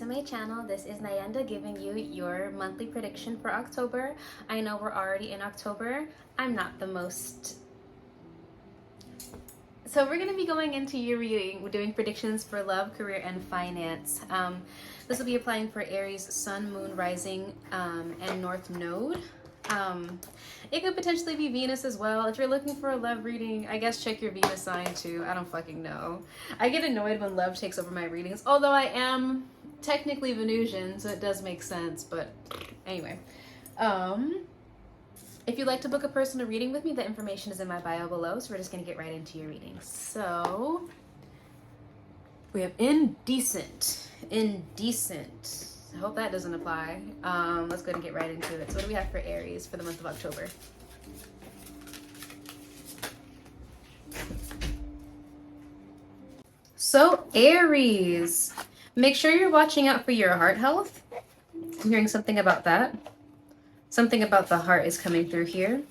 to my channel. This is Nayenda giving you your monthly prediction for October. I know we're already in October. I'm not the most... So we're going to be going into your reading. We're doing predictions for love, career, and finance. This will be applying for Aries, Sun, Moon, Rising, and North Node. It could potentially be Venus as well. If you're looking for a love reading, I guess check your Venus sign too. I don't fucking know. I get annoyed when love takes over my readings, although I am technically Venusian, so it does make sense. But anyway, if you'd like to book a personal reading with me, the information is in my bio below. So we're just gonna get right into your reading. So we have indecent. I hope that doesn't apply. Let's go ahead and get right into it. So what do we have for Aries for the month of October? So Aries, make sure you're watching out for your heart health. I'm hearing something about that. Something about the heart is coming through here.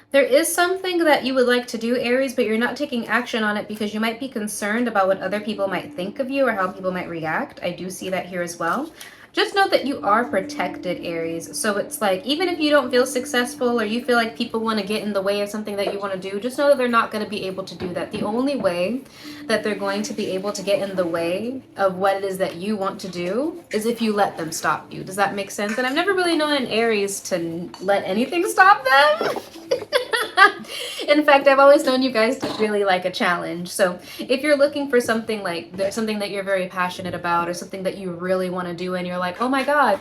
There is something that you would like to do, Aries, but you're not taking action on it because you might be concerned about what other people might think of you or how people might react. I do see that here as well. Just know that you are protected, Aries. So it's like, even if you don't feel successful or you feel like people want to get in the way of something that you want to do, just know that they're not going to be able to do that. The only way that they're going to be able to get in the way of what it is that you want to do is if you let them stop you. Does that make sense? And I've never really known an Aries to let anything stop them. In fact, I've always known you guys to really like a challenge. So if you're looking for something, like there's something that you're very passionate about or something that you really want to do and you're like, oh my God,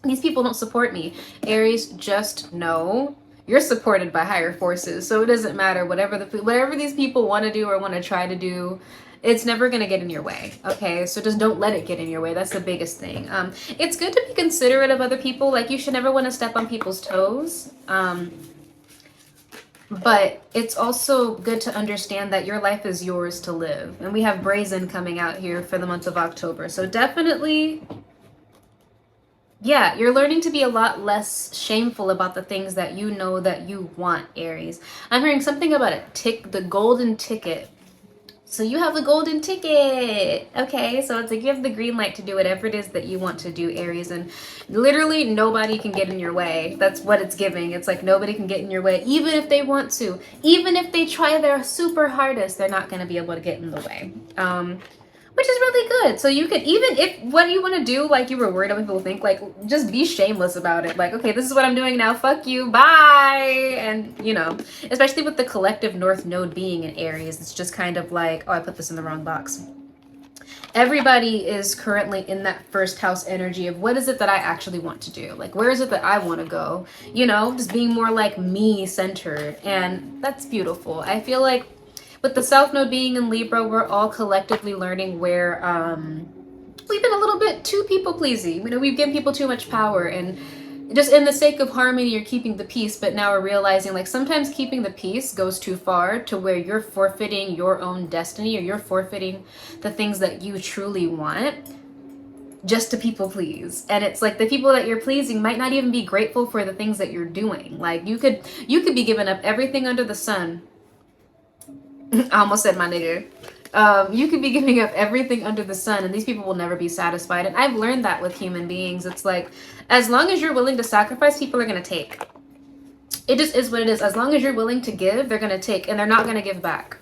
these people don't support me. Aries, just know you're supported by higher forces. So it doesn't matter whatever these people want to do or want to try to do, it's never going to get in your way. Okay, so just don't let it get in your way. That's the biggest thing. It's good to be considerate of other people. Like, you should never want to step on people's toes. But it's also good to understand that your life is yours to live. And we have Brazen coming out here for the month of October. So definitely, yeah, you're learning to be a lot less shameful about the things that you know that you want, Aries. I'm hearing something about the golden ticket. So you have the golden ticket. Okay, so it's like you have the green light to do whatever it is that you want to do, Aries, and literally nobody can get in your way. That's what it's giving. It's like nobody can get in your way, even if they want to. Even if they try their super hardest, they're not going to be able to get in the way. Which is really good. So you could, even if what you want to do, like you were worried about people think, like, just be shameless about it. Like, okay, this is what I'm doing now. Fuck you. Bye. And, you know, especially with the collective North Node being in Aries, it's just kind of like, oh, I put this in the wrong box. Everybody is currently in that first house energy of what is it that I actually want to do? Like, where is it that I want to go? You know, just being more like me centered. And that's beautiful. I feel like with the South Node being in Libra, we're all collectively learning where we've been a little bit too people-pleasing. You know, we've given people too much power, and just in the sake of harmony, you're keeping the peace, but now we're realizing, like, sometimes keeping the peace goes too far to where you're forfeiting your own destiny, or you're forfeiting the things that you truly want just to people please. And it's like the people that you're pleasing might not even be grateful for the things that you're doing. Like, you could be giving up everything under the sun. I almost said my nigga. You could be giving up everything under the sun, and these people will never be satisfied. And I've learned that with human beings. It's like, as long as you're willing to sacrifice, people are going to take. It just is what it is. As long as you're willing to give, they're going to take, and they're not going to give back.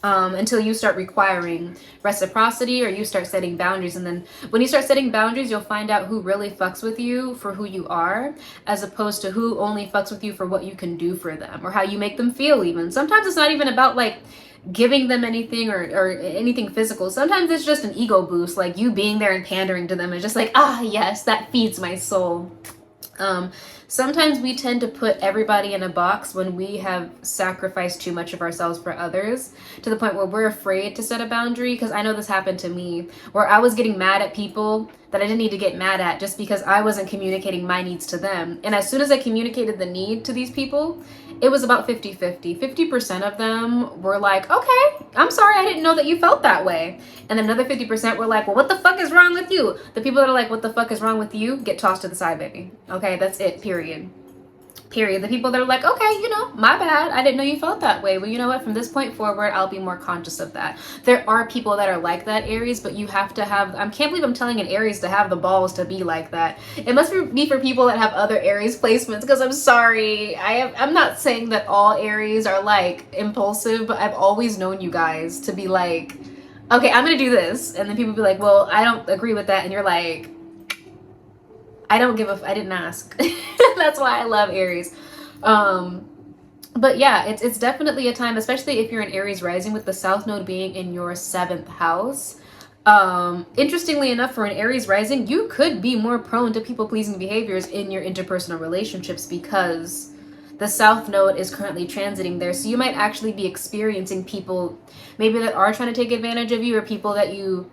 Until you start requiring reciprocity or you start setting boundaries. And then when you start setting boundaries, you'll find out who really fucks with you for who you are, as opposed to who only fucks with you for what you can do for them or how you make them feel even. Sometimes it's not even about like giving them anything or anything physical. Sometimes it's just an ego boost, like you being there and pandering to them is just like, ah, yes, that feeds my soul. Sometimes we tend to put everybody in a box when we have sacrificed too much of ourselves for others, to the point where we're afraid to set a boundary. Because I know this happened to me, where I was getting mad at people that I didn't need to get mad at just because I wasn't communicating my needs to them. And as soon as I communicated the need to these people, it was about 50-50. 50% of them were like, okay, I'm sorry, I didn't know that you felt that way. And then another 50% were like, well, what the fuck is wrong with you? The people that are like, what the fuck is wrong with you, get tossed to the side, baby. Okay, that's it, period. Period. The people that are like, okay, you know, my bad. I didn't know you felt that way. Well, you know what? From this point forward, I'll be more conscious of that. There are people that are like that, Aries, but you have to have, I can't believe I'm telling an Aries to have the balls to be like that. It must be for people that have other Aries placements, because I'm sorry. I'm not saying that all Aries are like impulsive, but I've always known you guys to be like, okay, I'm going to do this. And then people be like, well, I don't agree with that. And you're like, I don't give a I didn't ask. That's why I love Aries. But yeah, it's definitely a time, especially if you're an Aries rising, with the South Node being in your 7th house. Interestingly enough, for an Aries rising, you could be more prone to people-pleasing behaviors in your interpersonal relationships, because the South Node is currently transiting there. So you might actually be experiencing people maybe that are trying to take advantage of you, or people that you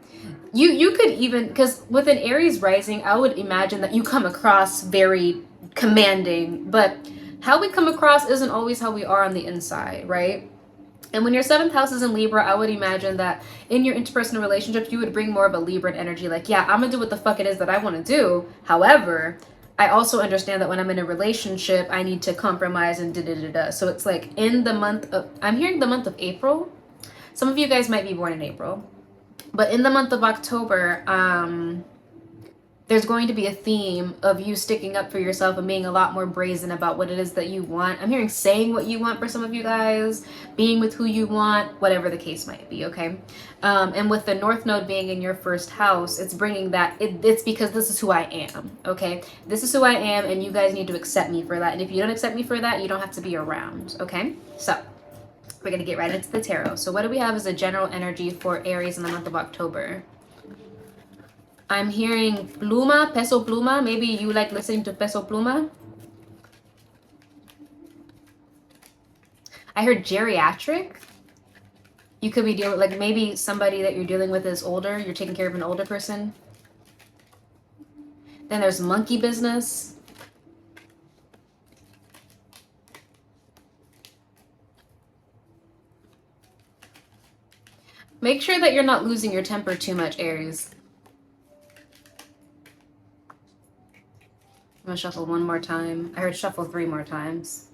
could even, because with an Aries rising, I would imagine that you come across very commanding, but how we come across isn't always how we are on the inside, right? And when your 7th house is in Libra, I would imagine that in your interpersonal relationships, you would bring more of a Libran energy. Like, yeah, I'm gonna do what the fuck it is that I want to do. However, I also understand that when I'm in a relationship, I need to compromise and da da da da. So it's like in the month of, I'm hearing the month of April. Some of you guys might be born in April. But in the month of October, there's going to be a theme of you sticking up for yourself and being a lot more brazen about what it is that you want. I'm hearing saying what you want for some of you guys, being with who you want, whatever the case might be, okay? And with the North Node being in your 1st house, it's bringing that, it's because this is who I am, okay? This is who I am, and you guys need to accept me for that. And if you don't accept me for that, you don't have to be around, okay? So we're going to get right into the tarot. So what do we have as a general energy for Aries in the month of October? I'm hearing pluma, peso pluma. Maybe you like listening to peso pluma. I heard geriatric. You could be dealing, like, maybe somebody that you're dealing with is older. You're taking care of an older person. Then there's monkey business. Make sure that you're not losing your temper too much, Aries. I'm gonna shuffle one more time. I heard shuffle 3 more times.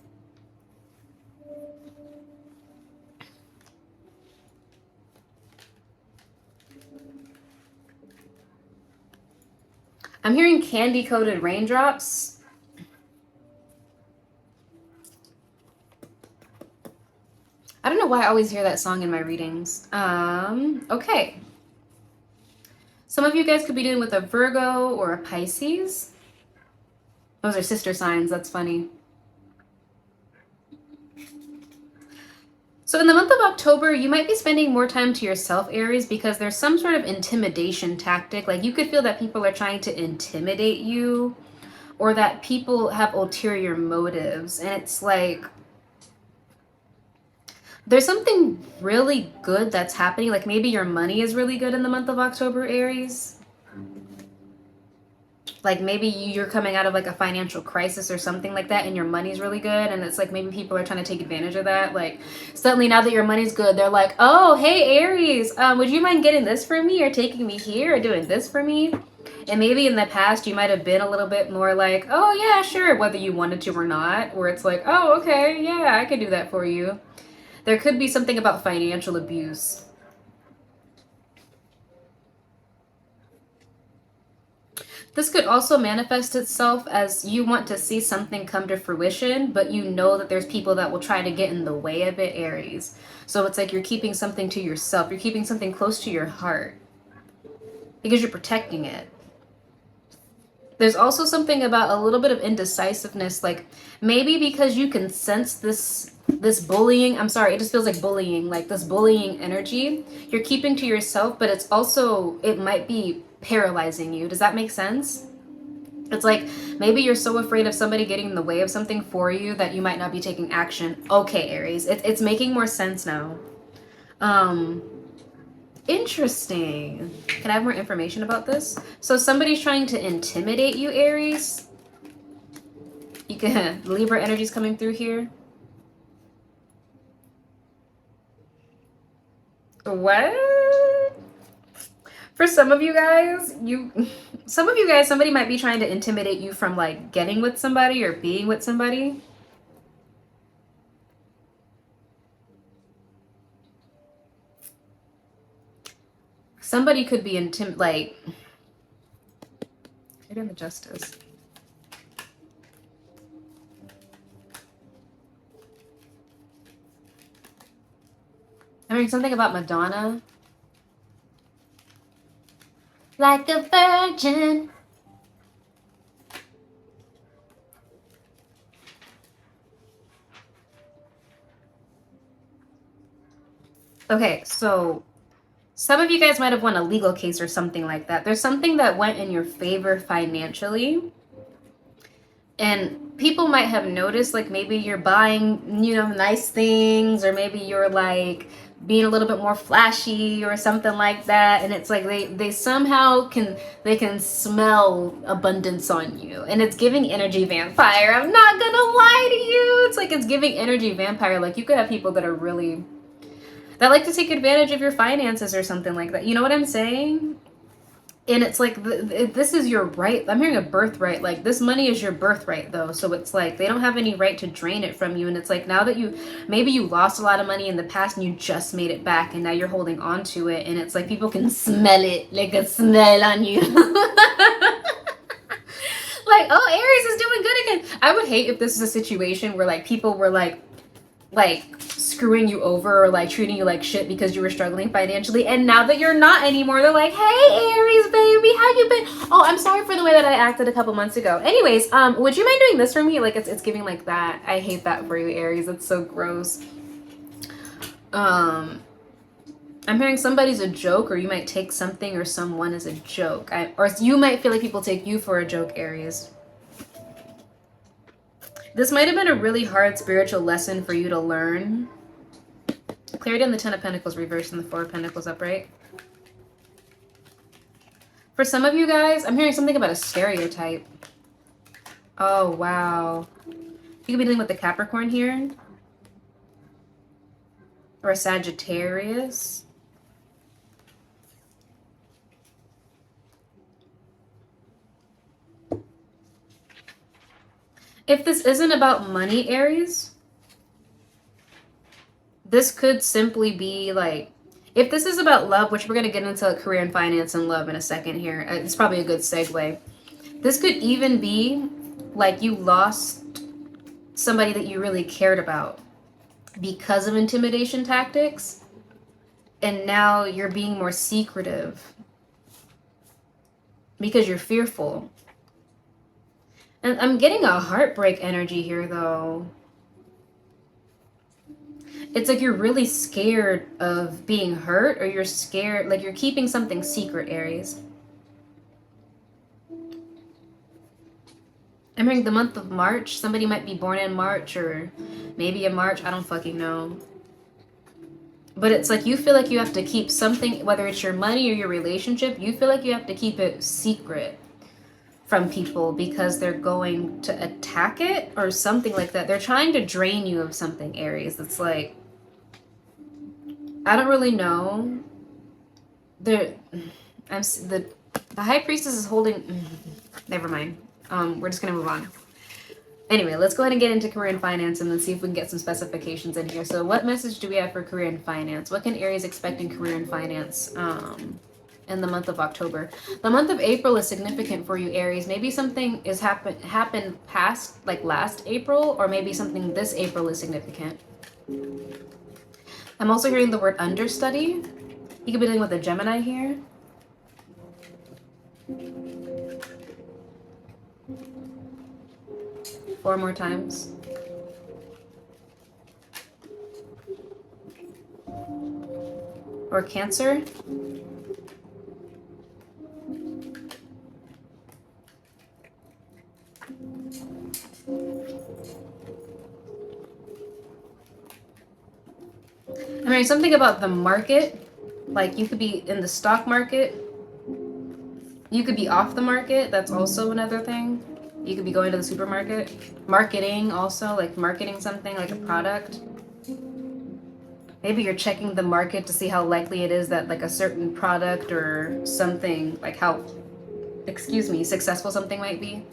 I'm hearing candy-coated raindrops. I don't know why I always hear that song in my readings. Okay. Some of you guys could be dealing with a Virgo or a Pisces. Those are sister signs. That's funny. So in the month of October, you might be spending more time to yourself, Aries, because there's some sort of intimidation tactic. Like, you could feel that people are trying to intimidate you, or that people have ulterior motives. And it's like, there's something really good that's happening. Like, maybe your money is really good in the month of October, Aries. Like, maybe you're coming out of like a financial crisis or something like that, and your money's really good, and it's like maybe people are trying to take advantage of that. Like, suddenly now that your money's good, they're like, oh, hey, Aries, would you mind getting this for me, or taking me here, or doing this for me? And maybe in the past you might have been a little bit more like, oh yeah, sure, whether you wanted to or not, where it's like, oh, okay, yeah, I could do that for you. There could be something about financial abuse. This could also manifest itself as you want to see something come to fruition, but you know that there's people that will try to get in the way of it, Aries. So it's like you're keeping something to yourself. You're keeping something close to your heart because you're protecting it. There's also something about a little bit of indecisiveness, like maybe because you can sense this bullying. I'm sorry, it just feels like bullying, like this bullying energy you're keeping to yourself, but it's also, it might be paralyzing you. Does that make sense? It's like maybe you're so afraid of somebody getting in the way of something for you that you might not be taking action. Okay, Aries, it's making more sense now. Interesting. Can I have more information about this? So somebody's trying to intimidate you, Aries. You can, Libra energy's coming through here. What? For some of you guys, somebody might be trying to intimidate you from like getting with somebody or being with somebody. somebody could be like, right in the justice. I mean, something about Madonna. Like a virgin. Okay, so some of you guys might have won a legal case or something like that. There's something that went in your favor financially. And people might have noticed, like maybe you're buying, you know, nice things, or maybe you're like being a little bit more flashy or something like that. And it's like they somehow can smell abundance on you. And it's giving energy vampire. I'm not gonna lie to you. It's like it's giving energy vampire. Like you could have people that are really that like to take advantage of your finances or something like that. You know what I'm saying? And it's like this is your right. I'm hearing a birthright. Like this money is your birthright though, so it's like they don't have any right to drain it from you. And it's like now that maybe you lost a lot of money in the past and you just made it back and now you're holding on to it, and it's like people can smell it, like a smell on you. Like, oh, Aries is doing good again. I would hate if this was a situation where like people were like screwing you over or like treating you like shit because you were struggling financially, and now that you're not anymore, they're like, hey Aries baby, how you been? Oh, I'm sorry for the way that I acted a couple months ago. Anyways, would you mind doing this for me? Like it's giving like that. I hate that for you, Aries. It's so gross. I'm hearing somebody's a joke, or you might take something or someone as a joke. Or you might feel like people take you for a joke, Aries. This might have been a really hard spiritual lesson for you to learn. Clarity on the Ten of Pentacles reversed and the Four of Pentacles upright. For some of you guys, I'm hearing something about a stereotype. Oh, wow. You could be dealing with the Capricorn here. Or a Sagittarius. If this isn't about money, Aries, this could simply be like, if this is about love, which we're going to get into career and finance and love in a second here. It's probably a good segue. This could even be like you lost somebody that you really cared about because of intimidation tactics, and now you're being more secretive because you're fearful. And I'm getting a heartbreak energy here though. It's like you're really scared of being hurt, or you're scared, like you're keeping something secret, Aries. I'm hearing the month of March. Somebody might be born in March, or maybe in March. I don't fucking know. But it's like you feel like you have to keep something, whether it's your money or your relationship, you feel like you have to keep it secret from people because they're going to attack it or something like that. They're trying to drain you of something, Aries. It's like, I don't really know. The High Priestess is holding... Never mind. We're just going to move on. Anyway, let's go ahead and get into career and finance and then see if we can get some specifications in here. So what message do we have for career and finance? What can Aries expect in career and finance in the month of October? The month of April is significant for you, Aries. Maybe something is happened past, like last April, or maybe something this April is significant. I'm also hearing the word understudy. You could be dealing with a Gemini here. Four more times. Or Cancer. I mean, something about the market. Like you could be in the stock market. You could be off the market. That's also another thing. You could be going to the supermarket. Marketing also, like marketing something, like a product. Maybe you're checking the market to see how likely it is that like a certain product or something, like how, excuse me, successful something might be.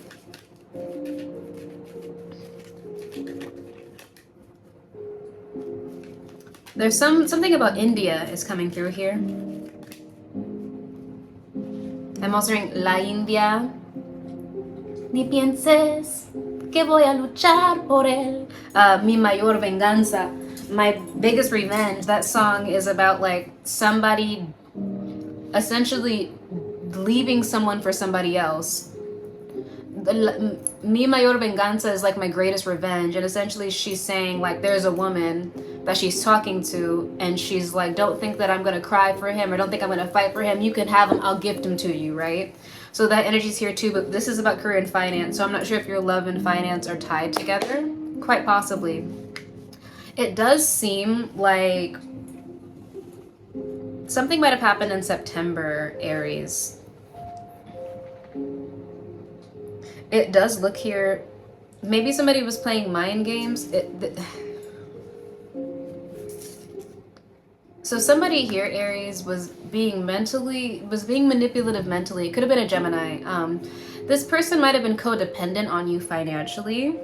There's something about India is coming through here. I'm also hearing La India. Ni pienses que voy a luchar por él. Mi mayor venganza. My biggest revenge. That song is about like somebody essentially leaving someone for somebody else. Mi mayor venganza is like my greatest revenge, and essentially she's saying like there's a woman that she's talking to, and she's like, don't think that I'm gonna cry for him, or don't think I'm gonna fight for him. You can have him, I'll gift him to you, right? So that energy's here too, but this is about career and finance. So I'm not sure if your love and finance are tied together. Quite possibly. It does seem like something might have happened in September, Aries. It does look here, maybe somebody was playing mind games. So somebody here, Aries, was being manipulative mentally. It could have been a Gemini. This person might have been codependent on you financially.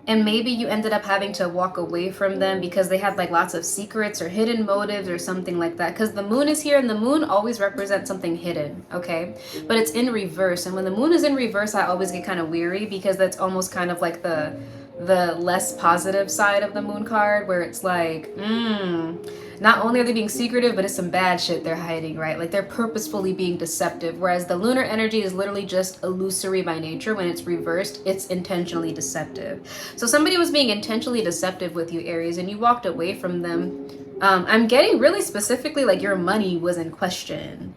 And maybe you ended up having to walk away from them because they had like lots of secrets or hidden motives or something like that. Because the moon is here, and the moon always represents something hidden, okay? But it's in reverse. And when the moon is in reverse, I always get kind of weary, because that's almost kind of like the less positive side of the moon card, where it's like, not only are they being secretive, but it's some bad shit they're hiding, right? Like they're purposefully being deceptive. Whereas the lunar energy is literally just illusory by nature. When it's reversed, it's intentionally deceptive. So somebody was being intentionally deceptive with you, Aries, and you walked away from them. I'm getting really specifically like your money was in question.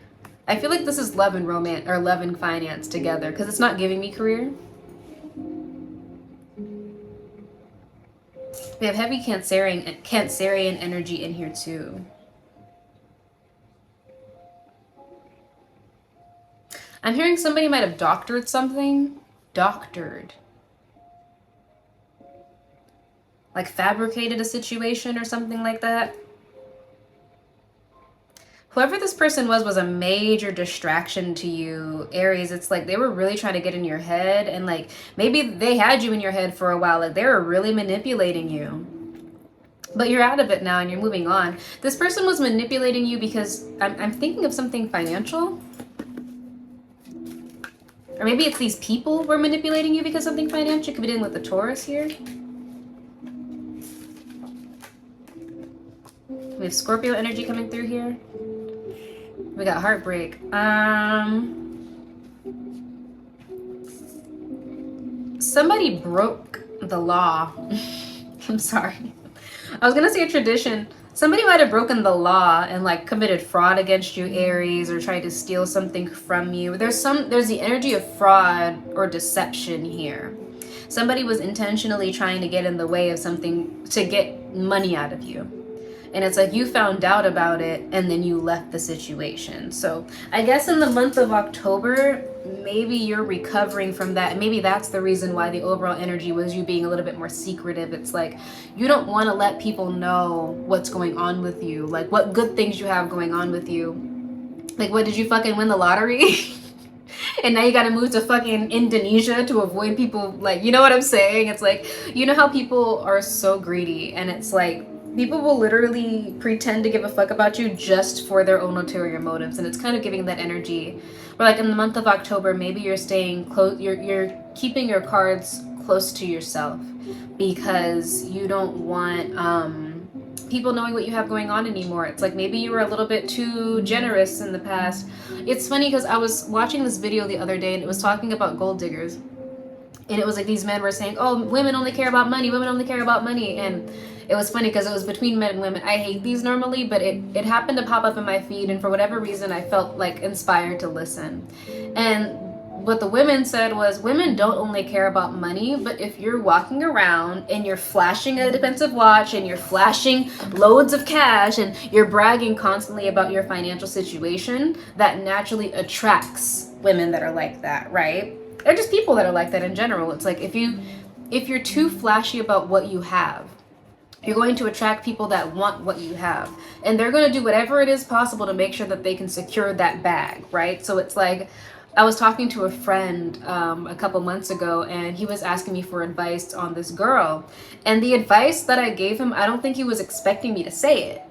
I feel like this is love and romance, or love and finance together, because it's not giving me career. We have heavy Cancerian energy in here too. I'm hearing somebody might have doctored something. Doctored. Like fabricated a situation or something like that. Whoever this person was a major distraction to you, Aries. It's like they were really trying to get in your head, and like maybe they had you in your head for a while. Like they were really manipulating you. But you're out of it now and you're moving on. This person was manipulating you because I'm thinking of something financial. Or maybe it's these people were manipulating you because something financial. Could be dealing with the Taurus here. We have Scorpio energy coming through here. We got heartbreak. Somebody broke the law. I'm sorry. I was gonna say a tradition. Somebody might have broken the law and like committed fraud against you, Aries, or tried to steal something from you. There's the energy of fraud or deception here. Somebody was intentionally trying to get in the way of something to get money out of you. And it's like you found out about it and then you left the situation. So I guess in the month of October, maybe you're recovering from that. Maybe that's the reason why the overall energy was you being a little bit more secretive. It's like you don't want to let people know what's going on with you, like what good things you have going on with you. Like, what, did you fucking win the lottery? And now you gotta move to fucking Indonesia to avoid people, like, you know what I'm saying? It's like, you know how people are so greedy, and it's like people will literally pretend to give a fuck about you just for their own ulterior motives, and it's kind of giving that energy. Or like in the month of October, maybe you're staying close, you're keeping your cards close to yourself because you don't want people knowing what you have going on anymore. It's like maybe you were a little bit too generous in the past. It's funny because I was watching this video the other day, and it was talking about gold diggers, and it was like these men were saying, oh, women only care about money, women only care about money. And it was funny because it was between men and women. I hate these normally, but it happened to pop up in my feed, and for whatever reason I felt like inspired to listen. And what the women said was, women don't only care about money, but if you're walking around and you're flashing a defensive watch and you're flashing loads of cash and you're bragging constantly about your financial situation, that naturally attracts women that are like that, right? They're just people that are like that in general. It's like if you're too flashy about what you have, you're going to attract people that want what you have, and they're going to do whatever it is possible to make sure that they can secure that bag, right? So it's like, I was talking to a friend a couple months ago, and he was asking me for advice on this girl. And the advice that I gave him, I don't think he was expecting me to say it.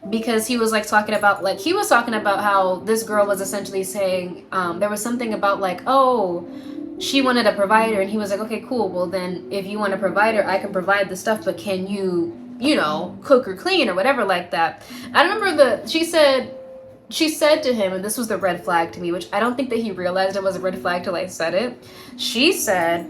because he was like talking about, like, he was talking about how this girl was essentially saying, there was something about like, oh, she wanted a provider, and he was like, okay, cool, well then if you want a provider, I can provide the stuff, but can you, you know, cook or clean or whatever like that. I remember she said to him, and this was the red flag to me, which I don't think that he realized it was a red flag till I said it. She said,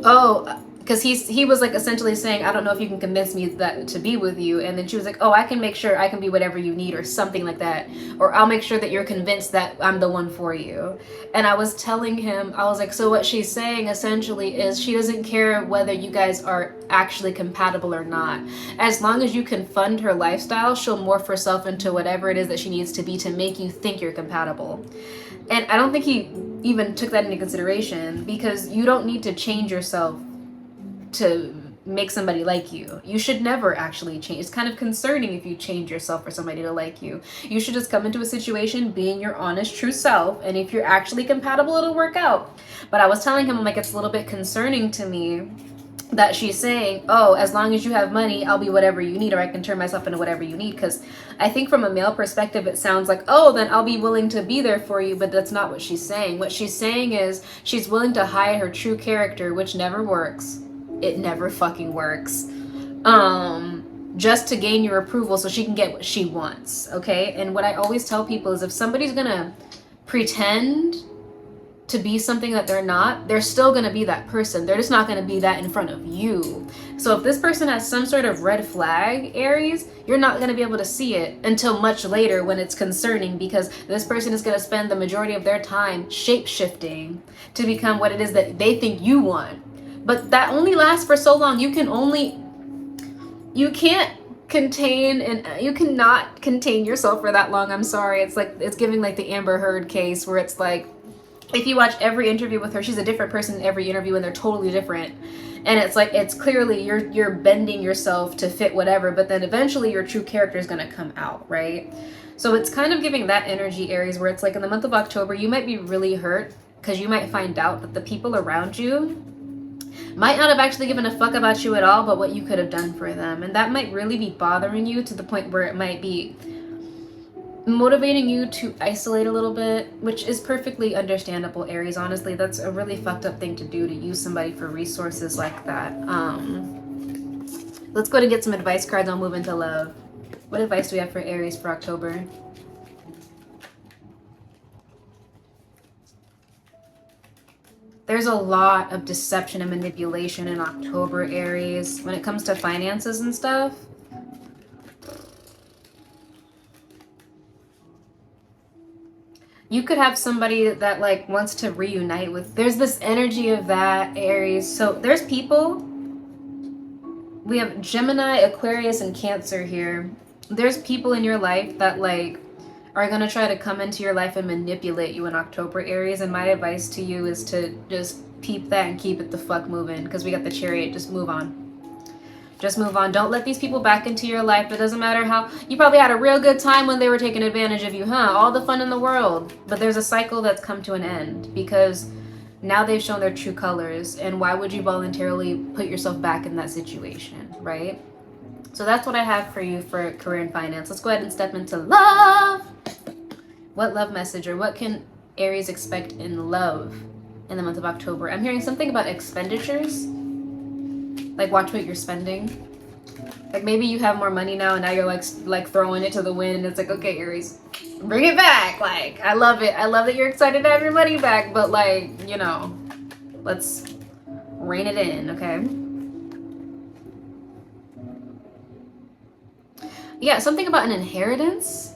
oh, because he was like essentially saying, I don't know if you can convince me that to be with you. And then she was like, oh, I can make sure I can be whatever you need, or something like that, or I'll make sure that you're convinced that I'm the one for you. And I was telling him, I was like, so what she's saying essentially is she doesn't care whether you guys are actually compatible or not. As long as you can fund her lifestyle, she'll morph herself into whatever it is that she needs to be to make you think you're compatible. And I don't think he even took that into consideration, because you don't need to change yourself to make somebody like you. You should never actually change. It's kind of concerning if you change yourself for somebody to like you. You should just come into a situation being your honest, true self, and if you're actually compatible, it'll work out. But I was telling him, I'm like, it's a little bit concerning to me that she's saying, oh, as long as you have money, I'll be whatever you need, or I can turn myself into whatever you need. Because I think from a male perspective, it sounds like, oh, then I'll be willing to be there for you. But that's not what she's saying. What she's saying is she's willing to hide her true character, which never works. It never fucking works. Just to gain your approval so she can get what she wants. Okay? And what I always tell people is, if somebody's gonna pretend to be something that they're not, they're still going to be that person. They're just not going to be that in front of you. So if this person has some sort of red flag, Aries, you're not going to be able to see it until much later, when it's concerning, because this person is going to spend the majority of their time shape-shifting to become what it is that they think you want. But that only lasts for so long. You can't contain, and you cannot contain yourself for that long. I'm sorry. It's like, it's giving like the Amber Heard case, where it's like, if you watch every interview with her, she's a different person in every interview, and they're totally different. And it's like, it's clearly you're bending yourself to fit whatever, but then eventually your true character is going to come out, right? So it's kind of giving that energy, Aries, where it's like in the month of October, you might be really hurt because you might find out that the people around you might not have actually given a fuck about you at all, but what you could have done for them. And that might really be bothering you to the point where it might be motivating you to isolate a little bit, which is perfectly understandable, Aries. Honestly, that's a really fucked up thing to do, to use somebody for resources like that. Let's go to get some advice cards. I'll move into love. What advice do we have for Aries for October? There's a lot of deception and manipulation in October, Aries, when it comes to finances and stuff. You could have somebody that like wants to reunite with, there's this energy of that, Aries. So there's people, we have Gemini, Aquarius, and Cancer here. There's people in your life that like are going to try to come into your life and manipulate you in October, Aries. And my advice to you is to just peep that and keep it the fuck moving, because we got the Chariot. Just move on. Just move on. Don't let these people back into your life. It doesn't matter how, you probably had a real good time when they were taking advantage of you, huh? All the fun in the world. But there's a cycle that's come to an end, because now they've shown their true colors. And why would you voluntarily put yourself back in that situation, right? So that's what I have for you for career and finance. Let's go ahead and step into love. What love message, or what can Aries expect in love in the month of October? I'm hearing something about expenditures. Like, watch what you're spending. Like, maybe you have more money now, and now you're like throwing it to the wind, and it's like, okay, Aries, bring it back. Like, I love it. I love that you're excited to have your money back, but like, you know, let's rein it in, okay? Yeah, something about an inheritance.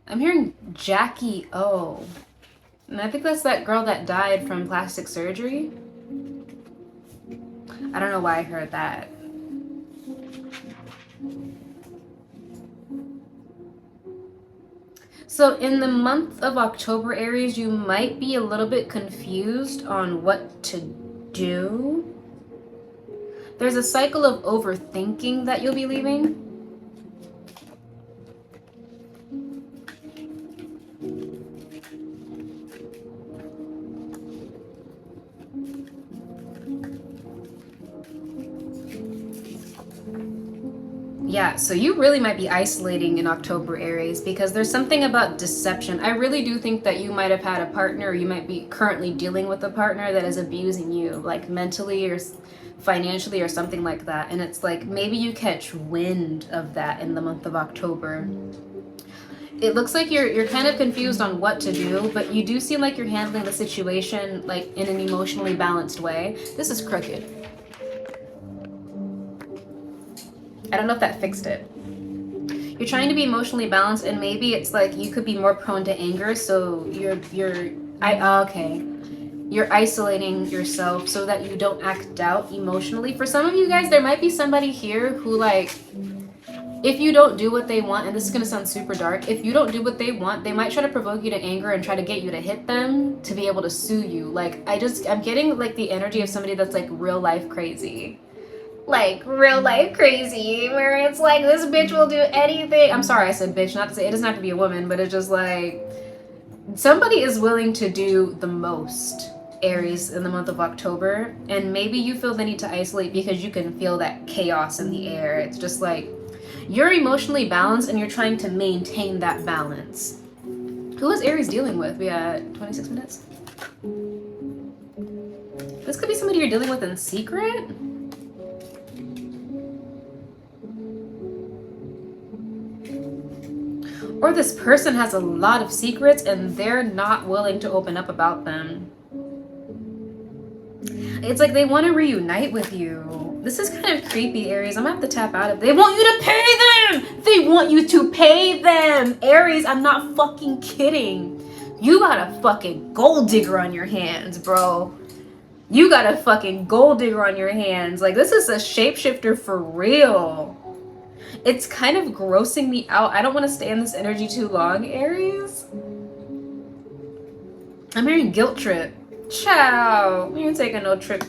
I'm hearing Jackie O. And I think that's that girl that died from plastic surgery. I don't know why I heard that. So in the month of October, Aries, you might be a little bit confused on what to do. There's a cycle of overthinking that you'll be leaving. Yeah, so you really might be isolating in October, Aries, because there's something about deception. I really do think that you might have had a partner, or you might be currently dealing with a partner that is abusing you, like mentally or financially or something like that. And it's like maybe you catch wind of that in the month of October. It looks like you're kind of confused on what to do, but you do seem like you're handling the situation like in an emotionally balanced way. This is crooked. I don't know if that fixed it. You're trying to be emotionally balanced, and maybe it's like you could be more prone to anger, so you're isolating yourself so that you don't act out emotionally. For some of you guys, there might be somebody here who, like, if you don't do what they want, and this is going to sound super dark, if you don't do what they want, they might try to provoke you to anger and try to get you to hit them to be able to sue you. Like, I'm getting like the energy of somebody that's like real life crazy. Like real life crazy, where it's like this bitch will do anything. I'm sorry I said bitch, not to say it doesn't have to be a woman, but it's just like somebody is willing to do the most, Aries, in the month of October, and maybe you feel the need to isolate because you can feel that chaos in the air. It's just like you're emotionally balanced and you're trying to maintain that balance. Who is Aries dealing with? We got 26 minutes. This could be somebody you're dealing with in secret. Or this person has a lot of secrets and they're not willing to open up about them. It's like they want to reunite with you. This is kind of creepy, Aries. I'm gonna have to tap out of. They want you to pay them! They want you to pay them! Aries, I'm not fucking kidding. You got a fucking gold digger on your hands, bro. You got a fucking gold digger on your hands. Like, this is a shapeshifter for real. It's kind of grossing me out. I don't want to stay in this energy too long, Aries. I'm hearing guilt trip. Ciao. You ain't taking no trip.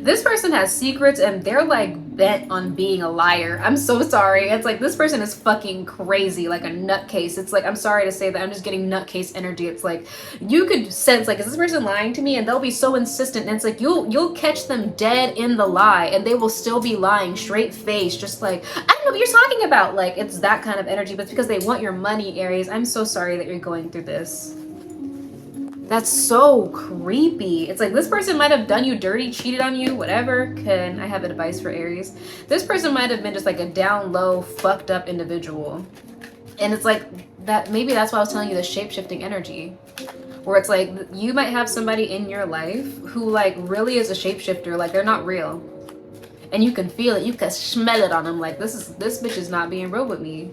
This person has secrets and they're like bent on being a liar. I'm so sorry. It's like this person is fucking crazy, like a nutcase. It's like, I'm sorry to say that, I'm just getting nutcase energy. It's like you could sense, like, is this person lying to me? And they'll be so insistent, and it's like you'll catch them dead in the lie and they will still be lying straight face, just like, I don't know what you're talking about. Like, it's that kind of energy, but it's because they want your money, Aries. I'm so sorry that you're going through this. That's so creepy. It's like this person might have done you dirty, cheated on you, whatever. Can I have advice for Aries? This person might have been just like a down low, fucked up individual. And it's like that, maybe that's why I was telling you the shape-shifting energy. Where it's like you might have somebody in your life who like really is a shapeshifter, like they're not real. And you can feel it, you can smell it on them, like this bitch is not being real with me.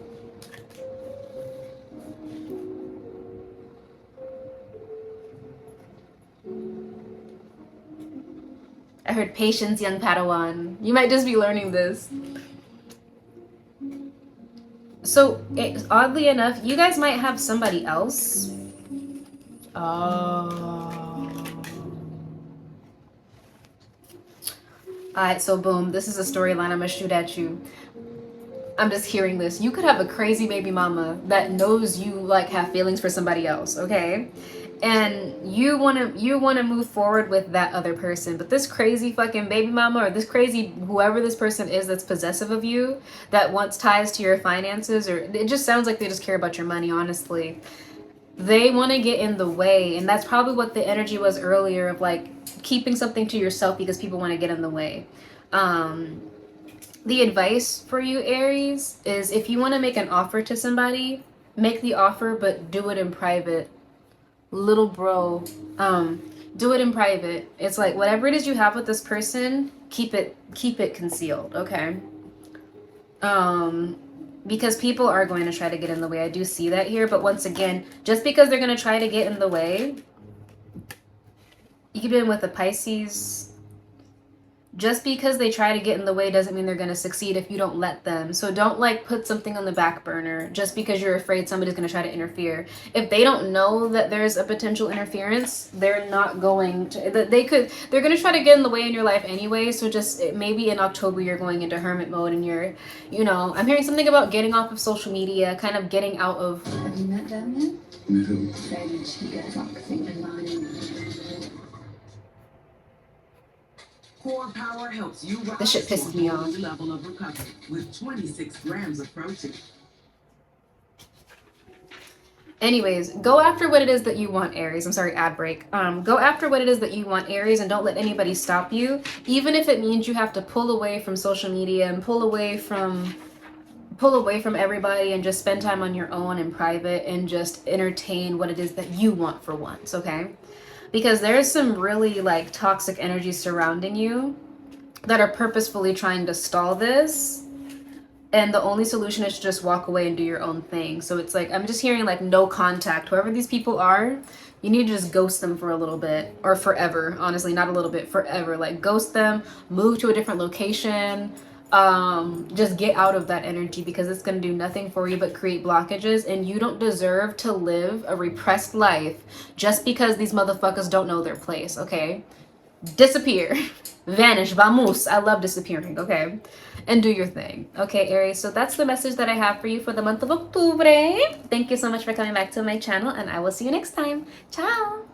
I heard patience, young Padawan. You might just be learning this. So, oddly enough, you guys might have somebody else. Oh. Alright, so boom. This is a storyline I'm gonna shoot at you. I'm just hearing this. You could have a crazy baby mama that knows you like have feelings for somebody else, okay? And you wanna move forward with that other person, but this crazy fucking baby mama, or this crazy whoever this person is that's possessive of you, that wants ties to your finances, or it just sounds like they just care about your money, honestly. They want to get in the way, and that's probably what the energy was earlier of like keeping something to yourself because people want to get in the way. The advice for you, Aries, is if you want to make an offer to somebody, make the offer, but do it in private. Little bro, do it in private. It's like whatever it is you have with this person, keep it concealed, okay? Because people are going to try to get in the way. I do see that here, but once again, just because they're going to try to get in the way, even with a Pisces, just because they try to get in the way doesn't mean they're going to succeed if you don't let them. So don't like put something on the back burner just because you're afraid somebody's going to try to interfere. If they don't know that there's a potential interference, they're not going to, they're going to try to get in the way in your life anyway. So just maybe in October you're going into hermit mode and you're, I'm hearing something about getting off of social media, kind of getting out of. Have you met them yet? No. She gets like thing in line. Core Power helps you rise This shit pisses me to a off. whole level of recovery with 26 grams of protein. Anyways, go after what it is that you want, Aries. I'm sorry, ad break. Go after what it is that you want, Aries, and don't let anybody stop you. Even if it means you have to pull away from social media and pull away from everybody and just spend time on your own in private and just entertain what it is that you want for once, okay? Because there's some really like toxic energies surrounding you that are purposefully trying to stall this, and the only solution is to just walk away and do your own thing. So it's like I'm just hearing like no contact. Whoever these people are, you need to just ghost them for a little bit, or forever. Honestly, not a little bit, forever. Like ghost them, move to a different location, just get out of that energy, because it's going to do nothing for you but create blockages, and you don't deserve to live a repressed life just because these motherfuckers don't know their place. Okay, disappear, vanish, vamos. I love disappearing. Okay, and do your thing. Okay, Aries, so that's the message that I have for you for the month of Octubre. Thank you so much for coming back to my channel, and I will see you next time. Ciao.